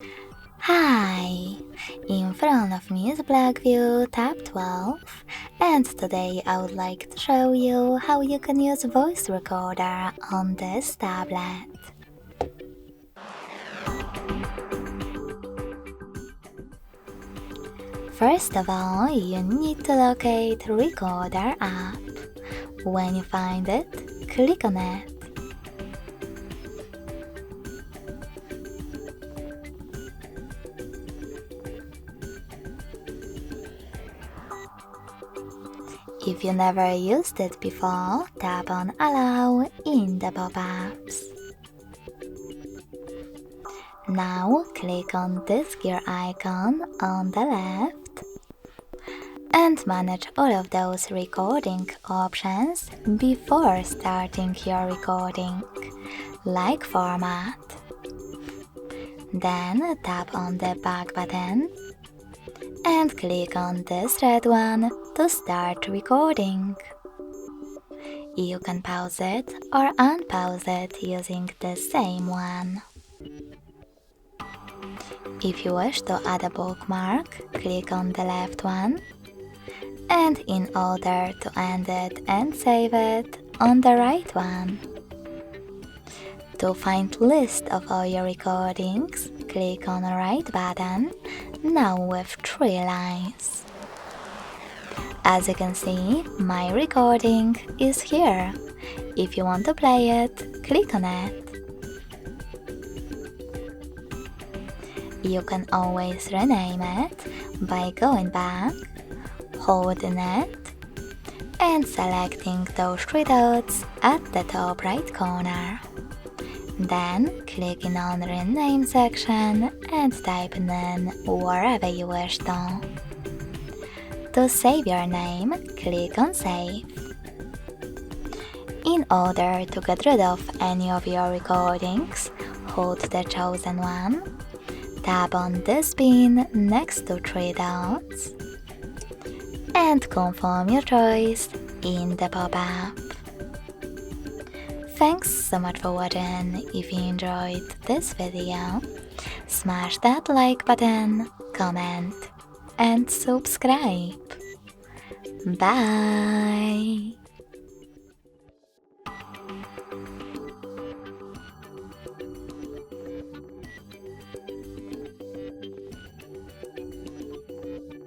Hi! In front of me is BLACKVIEW Tab 12, and today I would like to show you how you can use voice recorder on this tablet. First of all, you need to locate Recorder app. When you find it, click on it. If you never used it before, tap on Allow in the pop-ups. Now click on this gear icon on the left and manage all of those recording options before starting your recording, like format. Then tap on the back button and click on this red one to start recording. You can pause it or unpause it using the same one. If you wish to add a bookmark, click on the left one, and in order to end it and save it, on the right one. To find list of all your recordings, click on the right button, now with 3 lines. As you can see, my recording is here. If you want to play it, click on it. You can always rename it by going back, holding it, and selecting those 3 dots at the top right corner. Then clicking on the rename section and typing in wherever you wish to. To save your name, click on Save. In order to get rid of any of your recordings, hold the chosen one, tap on this pin next to 3 dots, and confirm your choice in the pop-up. Thanks so much for watching. If you enjoyed this video, smash that like button, comment, and subscribe. Bye!